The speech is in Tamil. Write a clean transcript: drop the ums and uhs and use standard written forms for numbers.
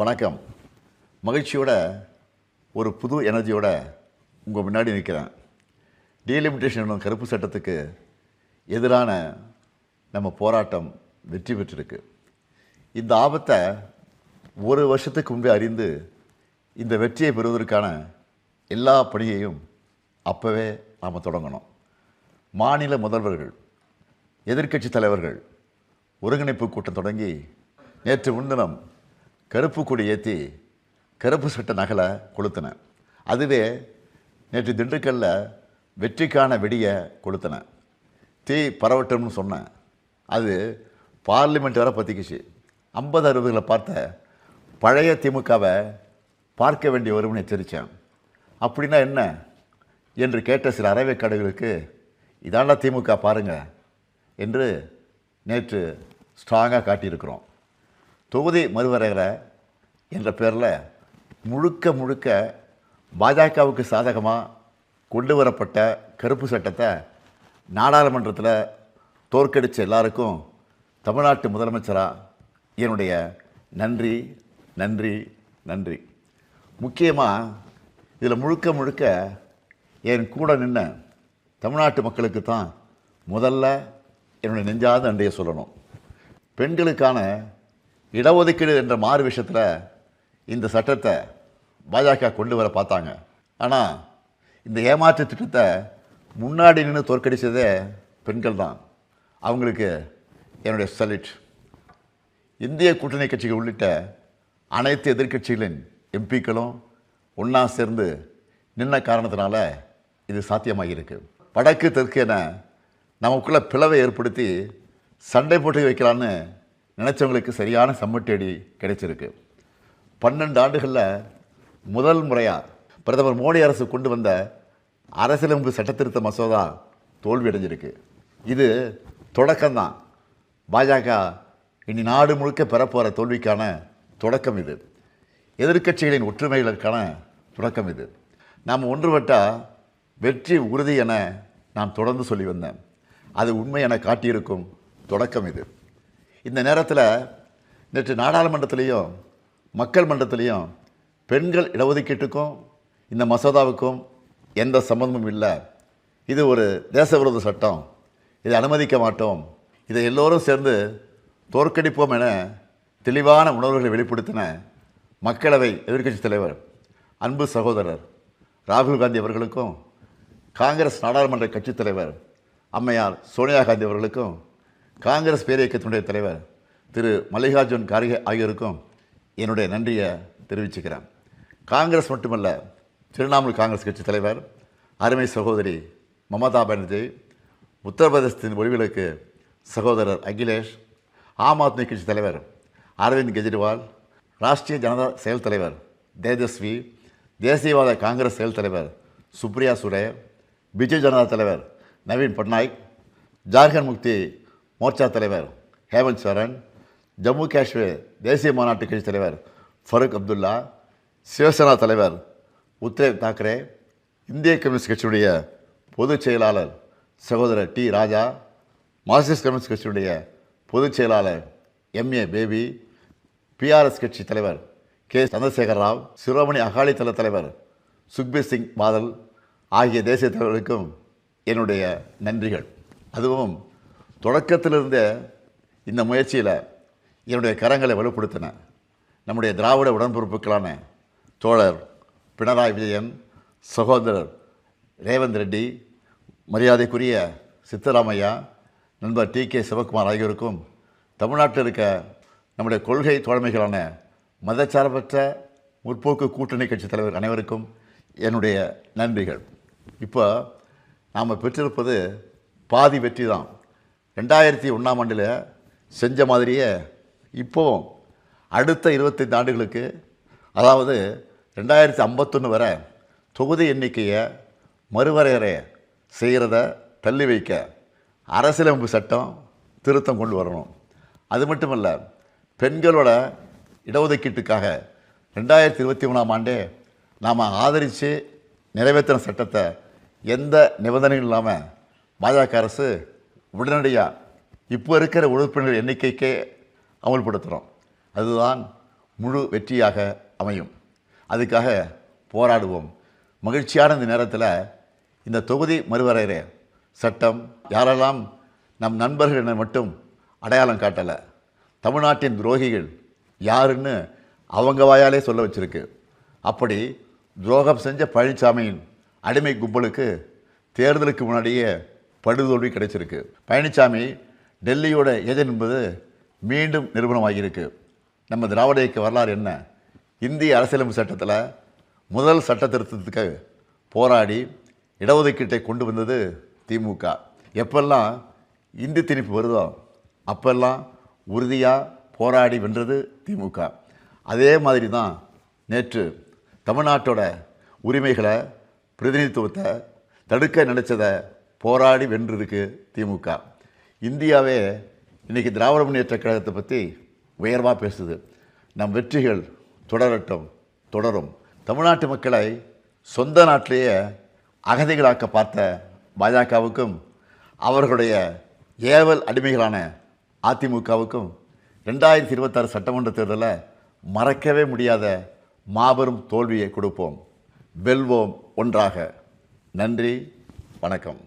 வணக்கம். மகிழ்ச்சியோட ஒரு புது எனர்ஜியோட உங்கள் முன்னாடி நிற்கிறேன். டீலிமிட்டேஷன் என்னும் கருப்பு சட்டத்துக்கு எதிரான நம்ம போராட்டம் வெற்றி பெற்றிருக்கு. இந்த ஆபத்தை ஒரு வருஷத்துக்கு முன்பே அறிந்து இந்த வெற்றியை பெறுவதற்கான எல்லா பணியையும் அப்போவே நாம் தொடங்கணும். மாநில முதல்வர்கள், எதிர்க்கட்சி தலைவர்கள் ஒருங்கிணைப்பு கூட்டம் தொடங்கி நேற்று முன்தினம் கருப்பு கொடி ஏற்றி கருப்பு சட்ட நகலை கொளுத்தினேன். அதுவே நேற்று திண்டுக்கல்ல வெற்றிக்கான வெடியை கொளுத்தினேன். தீ பரவட்டும்னு சொன்னேன். அது பார்லிமெண்ட் வரை பற்றிக்கிச்சு. 50-60களை பார்த்த பழைய திமுகவை பார்க்க வேண்டிய வரும்னு எச்சரித்தேன். அப்படின்னா என்ன என்று கேட்ட சில அரைவேக்காடுகளுக்கு இதாண்டா திமுக பாருங்க என்று நேற்று ஸ்ட்ராங்காக காட்டியிருக்கிறோம். தொகுதி மறுவரையறை என்ற பேரில் முழுக்க பாஜகவுக்கு சாதகமாக கொண்டு வரப்பட்ட கருப்பு சட்டத்தை நாடாளுமன்றத்தில் தோற்கடித்த எல்லாருக்கும் தமிழ்நாட்டு முதலமைச்சராக என்னுடைய நன்றி நன்றி நன்றி. முக்கியமாக இதில் முழுக்க என் கூட நின்ன தமிழ்நாட்டு மக்களுக்கு தான் முதல்ல என்னுடைய நெஞ்சாத நன்றியை சொல்லணும். பெண்களுக்கான இடஒதுக்கீடு என்ற மாறு விஷயத்தில் இந்த சட்டத்தை பாஜக கொண்டு வர பார்த்தாங்க. ஆனால் இந்த ஏமாற்று திட்டத்தை முன்னாடி நின்று தோற்கடித்ததே பெண்கள் தான். அவங்களுக்கு என்னுடைய சல்யூட். இந்திய கூட்டணி கட்சிகள் உள்ளிட்ட அனைத்து எதிர்க்கட்சிகளின் எம்பிக்களும் ஒன்றா சேர்ந்து நின்ன காரணத்தினால இது சாத்தியமாகியிருக்கு. வடக்கு தெற்கு என நமக்குள்ள பிளவை ஏற்படுத்தி சண்டை போட்டு வைக்கலான்னு நினச்சவங்களுக்கு சரியான சம்மட்டடி கிடைச்சிருக்கு. 12 ஆண்டுகளில் முதல் முறையாக பிரதமர் மோடி அரசு கொண்டு வந்த அரசியலமைப்பு சட்டத்திருத்த மசோதா தோல்வியடைஞ்சிருக்கு. இது தொடக்கம்தான். பாஜக இனி நாடு முழுக்க பெறப்போகிற தோல்விக்கான தொடக்கம் இது. எதிர்க்கட்சிகளின் ஒற்றுமைகளுக்கான தொடக்கம் இது. நாம் ஒன்றுபட்டால் வெற்றி உறுதி என நான் தொடர்ந்து சொல்லி வந்தேன். அது உண்மை என காட்டியிருக்கும் தொடக்கம் இது. இந்த நேரத்தில் நேற்று நாடாளுமன்றத்திலையும் மக்கள் மன்றத்திலையும் பெண்கள் இடஒதுக்கீட்டுக்கும் இந்த மசோதாவுக்கும் எந்த சம்பந்தமும் இல்லை. இது ஒரு தேசவிரோத சட்டம், இதை அனுமதிக்க மாட்டோம், இதை எல்லோரும் சேர்ந்து தோற்கடிப்போம் என தெளிவான உணர்வுகளை வெளிப்படுத்தின மக்களவை எதிர்க்கட்சி தலைவர் அன்பு சகோதரர் ராகுல் காந்தி அவர்களுக்கும், காங்கிரஸ் நாடாளுமன்ற கட்சித் தலைவர் அம்மையார் சோனியா காந்தி அவர்களுக்கும், காங்கிரஸ் பேரியக்கத்தினுடைய தலைவர் திரு மல்லிகார்ஜுன் கார்கே ஆகியோருக்கும் என்னுடைய நன்றியை தெரிவிச்சுக்கிறேன். காங்கிரஸ் மட்டுமல்ல, திரிணாமுல் காங்கிரஸ் கட்சி தலைவர் அருமை சகோதரி மமதா பானர்ஜி, உத்தரப்பிரதேசத்தின் ஒளிவிளக்கு சகோதரர் அகிலேஷ், ஆம் ஆத்மி கட்சி தலைவர் அரவிந்த் கெஜ்ரிவால், ராஷ்ட்ரிய ஜனதா செயல் தலைவர் தேஜஸ்வி, தேசியவாத காங்கிரஸ் செயல் தலைவர் சுப்ரியா சுரே, பிஜு ஜனதா தலைவர் நவீன் பட்நாயக், ஜார்க்கண்ட் முக்தி மோர்ச்சா தலைவர் ஹேமந்த் சோரன், ஜம்மு காஷ்மீர் தேசிய மாநாட்டு கட்சி தலைவர் ஃபருக் அப்துல்லா, சிவசேனா தலைவர் உத்தவ் தாக்கரே, இந்திய கம்யூனிஸ்ட் கட்சியுடைய பொதுச் செயலாளர் சகோதரர் டி ராஜா, மார்க்சிஸ்ட் கம்யூனிஸ்ட் கட்சியுடைய பொதுச் செயலாளர் எம்ஏ பேபி, பிஆர்எஸ் கட்சி தலைவர் கே சந்திரசேகர ராவ், சிரோமணி அகாலிதள தலைவர் சுக்பீர் சிங் பாதல் ஆகிய தேசிய தலைவர்களுக்கும் என்னுடைய நன்றிகள். அதுவும் தொடக்கத்திலிருந்த இந்த முயற்சியில் என்னுடைய கரங்களை வலுப்படுத்தின நம்முடைய திராவிட உடன்பிறப்புகளான தோழர் பினராயி விஜயன், சகோதரர் ரேவந்த் ரெட்டி, மரியாதைக்குரிய சித்தராமையா, நண்பர் டி.கே. சிவகுமார் ஆகியோருக்கும், தமிழ்நாட்டில் இருக்க நம்முடைய கொள்கை தோழமைகளான மதச்சார்பற்ற முற்போக்கு கூட்டணி கட்சி தலைவர் அனைவருக்கும் என்னுடைய நன்றிகள். இப்போ நாம் பெற்றிருப்பது பாதி வெற்றி தான். 2001ஆம் ஆண்டில் செஞ்ச மாதிரியே இப்போவும் அடுத்த 25 ஆண்டுகளுக்கு, அதாவது 2051 வரை தொகுதி எண்ணிக்கையை மறுவரையறை செய்கிறத தள்ளி வைக்க அரசியலமைப்பு சட்டம் திருத்தம் கொண்டு வரணும். அது மட்டுமல்ல, பெண்களோட இடஒதுக்கீட்டுக்காக 2023ஆம் ஆண்டே நாம் ஆதரித்து நிறைவேற்றின சட்டத்தை எந்த நிபந்தனையும் இல்லாமல் பாஜக அரசு உடனடியாக இப்போ இருக்கிற உறுப்பினர்கள் எண்ணிக்கைக்கே அமல்படுத்துகிறோம். அதுதான் முழு வெற்றியாக அமையும். அதுக்காக போராடுவோம். மகிழ்ச்சியான இந்த நேரத்தில் இந்த தொகுதி மறுவரையறை சட்டம் யாரெல்லாம் நம் நண்பர்கள் என மட்டும் அடையாளம் காட்டலை, தமிழ்நாட்டின் துரோகிகள் யாருன்னு அவங்க வாயாலே சொல்ல வச்சிருக்கு. அப்படி துரோகம் செஞ்ச பழனிசாமியின் அடிமை கும்பலுக்கு தேர்தலுக்கு முன்னாடியே படுதோல்வி கிடைச்சிருக்கு. பழனிசாமி டெல்லியோட ஏஜென்ட் என்பது மீண்டும் நிரூபணமாகியிருக்கு. நம்ம திராவிட இயக்க வரலாறு என்ன? இந்திய அரசியலமைப்பு சட்டத்தில் முதல் சட்ட திருத்தத்துக்கு போராடி இடஒதுக்கீட்டை கொண்டு வந்தது திமுக. எப்பெல்லாம் இந்தி திணிப்பு வருதோ அப்பெல்லாம் உறுதியாக போராடி வென்றது திமுக. அதே மாதிரி தான் நேற்று தமிழ்நாட்டோட உரிமைகளை பிரதிநிதித்துவத்தை தடுக்க நினைச்சதை போராடி வென்றிருக்கு திமுக. இந்தியாவே இன்றைக்கி திராவிட முன்னேற்றக் கழகத்தை பற்றி உயர்வாக பேசுது. நம் வெற்றிகள் தொடரும். தமிழ்நாட்டு மக்களை சொந்த நாட்டிலேயே அகதிகளாக்க பார்த்த பாஜகவுக்கும் அவர்களுடைய ஏவல் அடிமைகளான அதிமுகவுக்கும் 2026 சட்டமன்ற தேர்தலில் மறக்கவே முடியாத மாபெரும் தோல்வியை கொடுப்போம். வெல்வோம் ஒன்றாக. நன்றி, வணக்கம்.